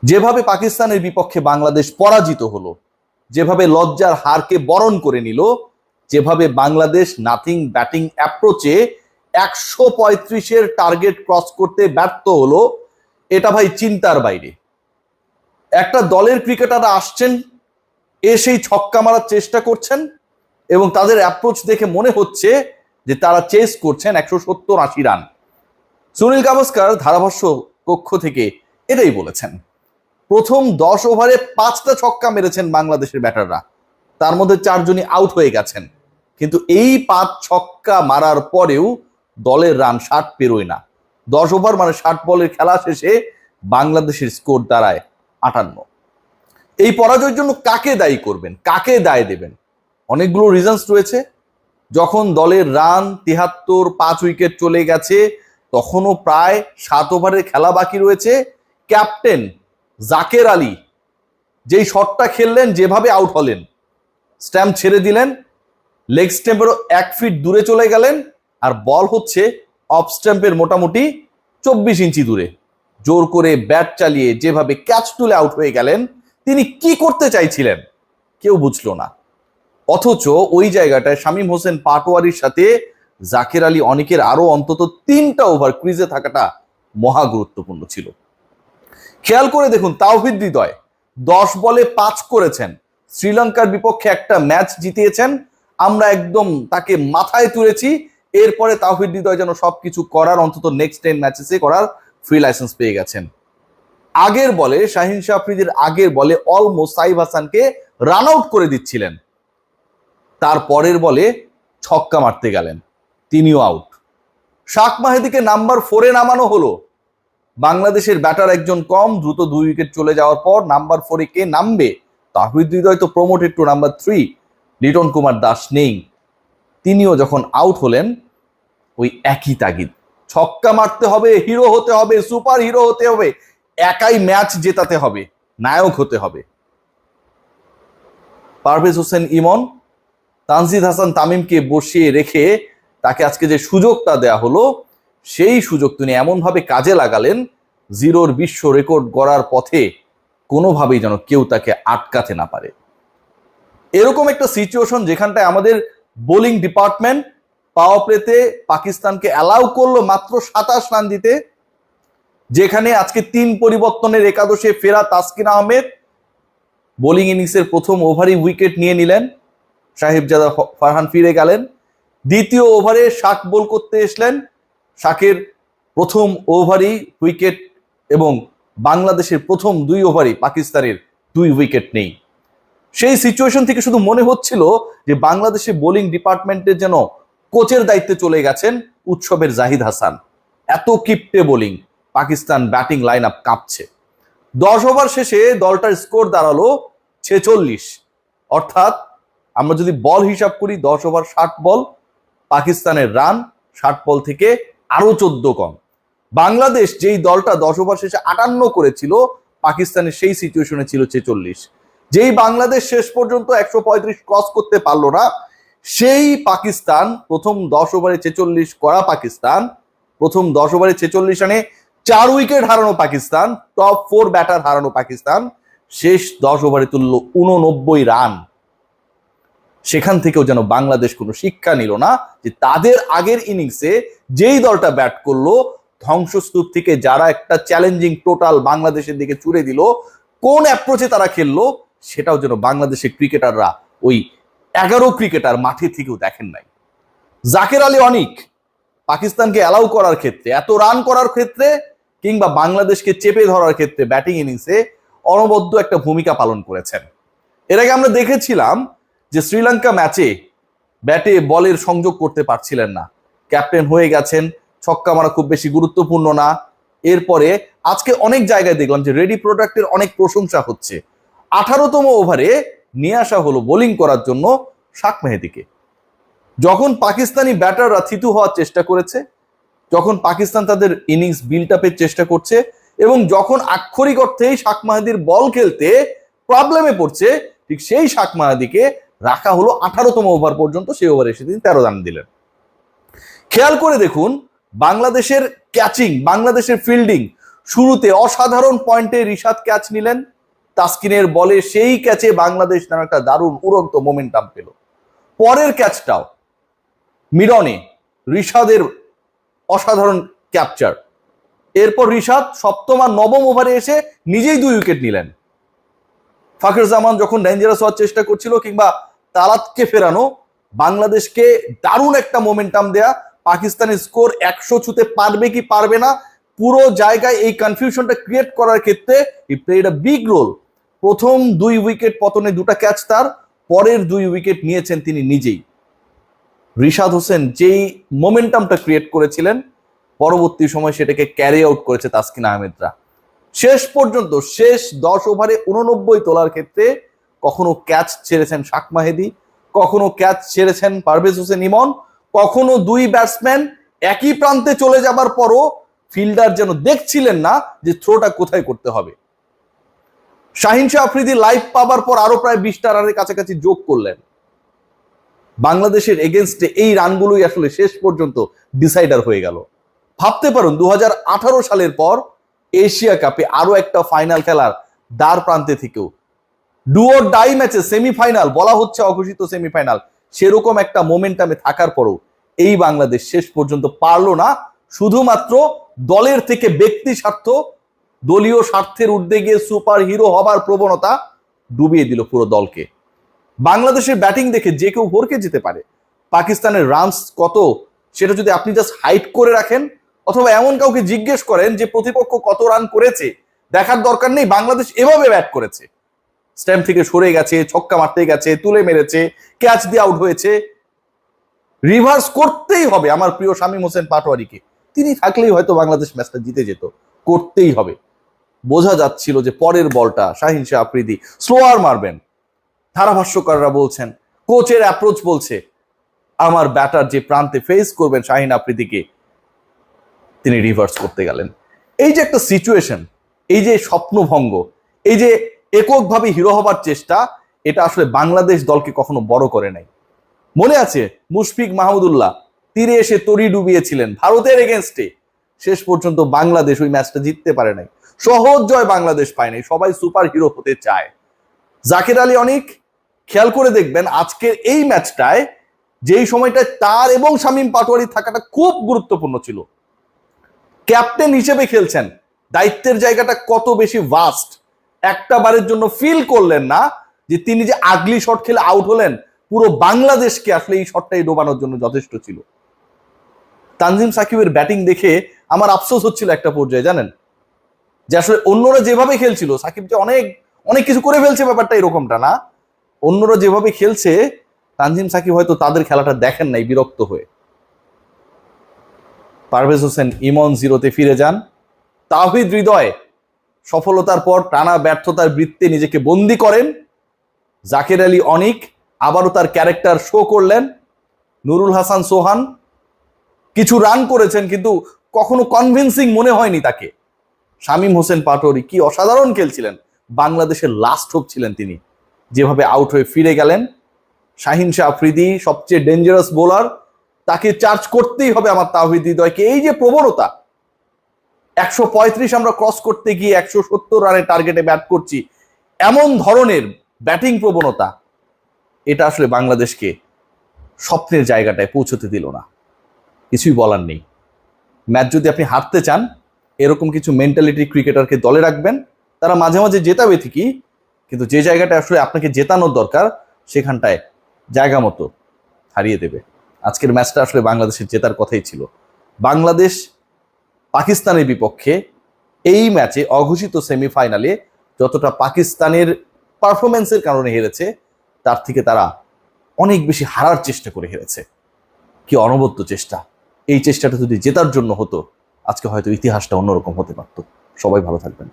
যেভাবে পাকিস্তানের বিপক্ষে বাংলাদেশ পরাজিত হলো, যেভাবে লজ্জার হারকে বরণ করে নিল, যেভাবে বাংলাদেশ নাথিং ব্যাটিং অ্যাপ্রোচে 135-এর টার্গেট ক্রস করতে ব্যর্থ হলো, এটা ভাই চিন্তার বাইরে। একটা দলের ক্রিকেটাররা আসছেন, এসেই ছক্কা মারার চেষ্টা করছেন এবং তাদের অ্যাপ্রোচ দেখে মনে হচ্ছে যে তারা চেস করছেন 170-80 রান। সুনীল গাভাস্কার ধারাভাষ্য কক্ষ থেকে এটাই বলেছেন। প্রথম 10 ওভারে 5টা ছক্কা মেরেছেন বাংলাদেশের ব্যাটাররা, তার মধ্যে 4 জনই আউট হয়ে গেছেন। কিন্তু এই 5 ছক্কা মারার পরেও দলের রান 60 পেরোয় না। 10 ওভার মানে 60 বলের খেলা শেষে বাংলাদেশের স্কোর দাঁড়ায় 58। এই পরাজয়ের জন্য কাকে দায়ী করবেন, কাকে দায় দেবেন? অনেকগুলো রিজনস রয়েছে। যখন দলের রান 73, 5 উইকেট চলে গেছে, তখনও প্রায় 7 ওভারের খেলা বাকি রয়েছে। ক্যাপ্টেন জাকের আলী যেই শটটা খেললেন, যেভাবে আউট হলেন, স্ট্যাম্প ছেড়ে দিলেন, লেগ স্ট্যাম্পেরও 1 ফিট দূরে চলে গেলেন, আর বল হচ্ছে অফ স্ট্যাম্পের মোটামুটি 24 ইঞ্চি দূরে। জোর করে ব্যাট চালিয়ে যেভাবে ক্যাচ তুলে আউট হয়ে গেলেন, তিনি কি করতে চাইছিলেন কেউ বুঝলো না। অথচ ওই জায়গাটায় শামীম হোসেন পাটোয়ারির সাথে জাকের আলী অনেকের আরো অন্তত 3টা ওভার ক্রিজে থাকাটা মহা গুরুত্বপূর্ণ ছিল। খেয়াল করে দেখুন, তাওহিদ হৃদয় 10 বলে 5 করেছেন, শ্রীলঙ্কার বিপক্ষে একটা ম্যাচ জিতিয়েছেন, আমরা একদম তাকে মাথায় তুলেছি। এরপরে তাওহিদ হৃদয় যেন সবকিছু করার, অন্তত নেক্সট 10 ম্যাচেসে করার ফ্রি লাইসেন্স পেয়ে গেছেন। আগের বলে শাহিন শাহ আফ্রিদির আগের বলে অলমোস্ট সাইফ হাসানকে রান আউট করে দিচ্ছিলেন, তার পরের বলে ছক্কা মারতে গেলেন, তিনিও আউট। শাক মাহেদিকে নাম্বার 4-এ নামানো হলো। বাংলাদেশের ব্যাটার একজন কম, দ্রুত 2 উইকেট চলে যাওয়ার পর নাম্বার 4-এ কে নামবে? তাহিদ হৃদয় তো promoted two number 3, Liton Kumar Das নেই। তিনিও যখন আউট হলেন, ওই একই তাগিদ, ছক্কা মারতে হবে, হিরো হতে হবে, সুপার হিরো হতে হবে, একাই ম্যাচ জেতাতে হবে, নায়ক হতে হবে। পারভেজ হোসেন ইমন, তানজিদ হাসান তামিমকে বসিয়ে রেখে তাকে আজকে যে সুযোগটা দেয়া হলো, সেই সুযোগ তিনি এমনভাবে কাজে লাগালেন, 0-র বিশ্ব রেকর্ড গড়ার পথে কোনোভাবেই যেন কেউ তাকে আটকাতে না পারে। এরকম একটা সিচুয়েশন যেখানটায় আমাদের বোলিং ডিপার্টমেন্ট পাওয়ার প্লেতে পাকিস্তানকে অ্যালাউ করলো মাত্র 27 রান দিতে, যেখানে আজকে 3 পরিবর্তনের একাদশে ফেরা তাসকিন আহমেদ বোলিং ইনিংসের প্রথম ওভারই উইকেট নিয়ে নিলেন, সাহেবজাদা ফারহান ফিরে গেলেন। দ্বিতীয় ওভারে শাক বোল করতে এসলেন, শাকের প্রথম ওভারই উইকেট, এবং বাংলাদেশের প্রথম 2 ওভারই পাকিস্তানের 2 উইকেট নেই। সেই সিচুয়েশন থেকে শুধু মনে হচ্ছিল যে বাংলাদেশের বোলিং ডিপার্টমেন্টের যেন কোচের দায়িত্বে চলে গেছেন উৎসবের জাহিদ হাসান। এত কিপটে bowling, Pakistan batting line up কাঁপছে। 10 ওভার শেষে দলটার স্কোর দাঁড়ালো 46। অর্থাৎ আমরা যদি বল হিসাব করি, 10 ওভার 60 বল, পাকিস্তানের রান 60 বল থেকে আরো 14 কম। বাংলাদেশ যেই দলটা 10 ওভার শেষে 58 করেছিল, পাকিস্তানের সেই সিচুয়েশনে ছিল 46। যেই বাংলাদেশ শেষ পর্যন্ত 135 ক্রস করতে পারলো না, সেই পাকিস্তান প্রথম 10 ওভারে 46 করা পাকিস্তান, প্রথম 10 ওভারে 46 রানে 4 উইকেট হারানো পাকিস্তান, টপ 4 ব্যাটার হারানো পাকিস্তান, শেষ 10 ওভারে তুলল 89 রান। সেখান থেকেও যেন বাংলাদেশ কোনো শিক্ষা নিল না যে তাদের আগের ইনিংসে যেই দলটা ব্যাট করলো, ধ্বংসস্তূপ থেকে যারা একটা চ্যালেঞ্জিং টোটাল বাংলাদেশের দিকে ছুড়ে দিল, কোন অ্যাপ্রোচে তারা খেললো, সেটাও যেন বাংলাদেশের ক্রিকেটাররা, ওই 11 ক্রিকেটার মাঠে থেকেও দেখেন নাই। জাকের আলী অনিক পাকিস্তানকে অ্যালাউ করার ক্ষেত্রে, এত রান করার ক্ষেত্রে, কিংবা বাংলাদেশকে চেপে ধরার ক্ষেত্রে ব্যাটিং ইনিংসে অনবদ্য একটা ভূমিকা পালন করেছেন। এর আগে আমরা দেখেছিলাম যে শ্রীলঙ্কা ম্যাচে ব্যাটে বলের সংযোগ করতে পারছিলেন না, ক্যাপ্টেন হয়ে গেছেন, ছক্কা মারা খুব বেশি গুরুত্বপূর্ণ না। এরপরে আজকে অনেক জায়গায় দেখলাম যে রেডি প্রোডাক্টের অনেক প্রশংসা হচ্ছে। 18তম ওভারে নিয়ে আসা হলো বোলিং করার জন্য শাক মেহেদিকে। যখন পাকিস্তানি ব্যাটাররা থিতু হওয়ার চেষ্টা করেছে, যখন পাকিস্তান তাদের ইনিংস বিল্ড আপের চেষ্টা করছে, এবং যখন আক্ষরিক অর্থেই শাক মাহাদির বল খেলতে প্রবলেমে পড়ছে, ঠিক সেই শাক মাহাদিকে রাখা হলো 18তম ওভার পর্যন্ত। সেই ওভারে এসে তিনি 13 রান দিলেন। খেয়াল করে দেখুন, বাংলাদেশের ক্যাচিং, বাংলাদেশের ফিল্ডিং শুরুতে অসাধারণ পয়েন্টে রিশাদ ক্যাচ নিলেন, তাসকিনের বলে সেই ক্যাচে বাংলাদেশ যেন একটা দারুণ উড়ন্ত মোমেন্টাম পেল। পরের ক্যাচটাও মিডনে রিশাদের অসাধারণ ক্যাপচার। এরপর রিশাদ সপ্তম আর নবম ওভারে এসে নিজেই 2 উইকেট নিলেন। ফাকর জামান যখন ডেঞ্জারাস হওয়ার চেষ্টা করছিল কিংবা তালাতকে ফেরানো, বাংলাদেশকে দারুণ একটা মোমেন্টাম দেয়া, পাকিস্তানের স্কোর 100 ছুতে পারবে কি পারবে না পুরো জায়গায় এই কনফিউশনটা ক্রিয়েট করার ক্ষেত্রে he played a big role. প্রথম 2 উইকেট পতনে 2টা ক্যাচ তার, পরের 2 উইকেট নিয়েছেন তিনি নিজেই। রিশাদ হোসেন যেই মোমেন্টামটা ক্রিয়েট করেছিলেন, পরবর্তী সময় সেটাকে ক্যারি আউট করেছে তাসকিন আহমেদরা। শেষ পর্যন্ত শেষ 10 ওভারে 89 তোলার ক্ষেত্রে কখনো ক্যাচ ছেড়েছেন শাক মাহেদি, কখনো ক্যাচ ছেড়েছেন পারভেজ হোসেন ইমন, কখনো 2 ব্যাটসম্যান একই প্রান্তে চলে যাবার পরও ফিল্ডার যেন দেখছিলেন না যে থ্রোটা কোথায় করতে হবে। শাহিন শাহ আফ্রিদি লাইভ পাবার পর আরো প্রায় 20টা রানের কাছাকাছি যোগ করলেন। বাংলাদেশের এগেনস্টে এই রানগুলোই আসলে শেষ পর্যন্ত ডিসাইডার হয়ে গেল। ভাবতে পারুন 2018 সালের পর এশিয়া কাপে আরো একটা ফাইনাল খেলার দ্বার প্রান্তে থেকেও ডু অর ডাই ম্যাচে সেমিফাইনাল বলা হচ্ছে, অঘোষিত সেমিফাইনাল, সেরকম একটা মোমেন্টামে থাকার পরও এই বাংলাদেশ শেষ পর্যন্ত পারলো না। শুধুমাত্র দলের থেকে ব্যক্তি স্বার্থ, দলীয় স্বার্থের ঊর্ধ্বে গিয়ে সুপার হিরো হবার প্রবণতা ডুবিয়ে দিল পুরো দলকে। বাংলাদেশের ব্যাটিং দেখে যে কেউ ভরকে যেতে পারে। পাকিস্তানের রানস কত সেটা যদি আপনি জাস্ট হাইড করে রাখেন অথবা এমন কাউকে জিজ্ঞেস করেন যে প্রতিপক্ষ কত রান করেছে, দেখার দরকার নেই বাংলাদেশ এভাবে ব্যাট করেছে। স্ট্যাম্প থেকে সরে গেছে, ছক্কা মারতে গেছে, তুলে মেরেছে, ক্যাচ দিয়ে আউট হয়েছে। রিভার্স করতেই হবে আমার প্রিয় শামীম হোসেন পাটোয়ারিকে, তিনি থাকলেই হয়তো বাংলাদেশ ম্যাচটা জিতে যেত। করতেই হবে। বোঝা যাচ্ছিল যে পরের বলটা শাহিন শাহ আফ্রিদি স্লোয়ার মারবেন। ধারাভাষ্যকাররা বলছেন, কোচের অ্যাপ্রোচ বলছে আমার ব্যাটার যে প্রান্তে ফেস করবেন শাহিন আফ্রিদিকে, তিনি রিভার্স করতে গেলেন। এই যে একটা সিচুয়েশন, এই যে স্বপ্নভঙ্গ, এই যে এককভাবে হিরো হবার চেষ্টা, এটা আসলে বাংলাদেশ দলকে কখনো বড় করে নাই। মনে আছে মুশফিক মাহমুদুল্লাহ তীরে এসে তরি ডুবিয়েছিলেন ভারতের এগেনস্টে, শেষ পর্যন্ত বাংলাদেশ ওই ম্যাচটা জিততে পারে নাই। সহজ জয় বাংলাদেশ পায় নাই, সবাই সুপার হিরো হতে চায়। জাকির আলী অনিক খেয়াল করে দেখবেন আজকের এই ম্যাচটায় যেই সময়টায় তার এবং শামীম পাটোয়ারি থাকাটা খুব গুরুত্বপূর্ণ ছিল। ক্যাপ্টেন হিসেবে খেলছেন, দায়িত্বের জায়গাটা কত বেশি ভাস্ট। একটা বারের জন্য ফিল করলেন না যে তিনি যে আগলি শট খেলে আউট হলেন, পুরো বাংলাদেশকে আসলে এই শটটাই ডোবানোর জন্য যথেষ্ট ছিল। তানজিম সাকিবের ব্যাটিং দেখে আমার আফসোস হচ্ছিল একটা পর্যায়ে, জানেন, যে আসলে অন্যরা যেভাবে খেলছিল, সাকিব যে অনেক অনেক কিছু করে ফেলছে, ব্যাপারটা এরকমটা না। অন্যরা যেভাবে খেলছে তানজিম সাকিব হয়তো তাদের খেলাটা দেখেন নাই, বিরক্ত হয়ে। পারভেজ হোসেন ইমন 0-তে ফিরে যান। তাওহিদ হৃদয় সফলতার পর টানা ব্যর্থতার বৃত্তে নিজেকে বন্দী করেন। জাকির আলী অনিক আবারও তার ক্যারেক্টার শো করলেন। নুরুল হাসান সোহান কিছু রান করেছেন কিন্তু কখনো কনভিন্সিং মনে হয়নি তাকে। শামীম হোসেন পাটোয়ারি কি অসাধারণ খেলছিলেন, বাংলাদেশের লাস্ট হোপ ছিলেন তিনি, যেভাবে আউট হয়ে ফিরে গেলেন। শাহিন শাহ আফ্রিদি সবচেয়ে ডেঞ্জারাস বোলার, তাকে চার্জ করতেই হবে আমার তাওহিদ হৃদয়কে। এই যে প্রবণতা, 135 আমরা ক্রস করতে গিয়ে 170 রানের টার্গেটে ব্যাট করছি, এমন ধরনের ব্যাটিং প্রবণতা, এটা আসলে বাংলাদেশকে স্বপ্নের জায়গাটায় পৌঁছতে দিল না। কিছুই বলার নেই। ম্যাচ যদি আপনি হারতে চান, এরকম কিছু মেন্টালিটি ক্রিকেটারকে দলে রাখবেন। তারা মাঝে মাঝে জেতাবে ঠিকই, কিন্তু যে জায়গাটা আসলে আপনাকে জেতানোর দরকার সেখানটায় জায়গা মতো হারিয়ে দেবে। আজকের ম্যাচটা আসলে বাংলাদেশের জেতার কথাই ছিল। বাংলাদেশ পাকিস্তানের বিপক্ষে এই ম্যাচে অঘোষিত সেমিফাইনালে যতটা পাকিস্তানের পারফরমেন্সের কারণে হেরেছে, তার থেকে তারা অনেক বেশি হারার চেষ্টা করে হেরেছে। কি অনবদ্য চেষ্টা! এই চেষ্টাটা যদি জেতার জন্য হতো, আজকে হয়তো ইতিহাসটা অন্যরকম হতে পারত। সবাই ভালো থাকবেন।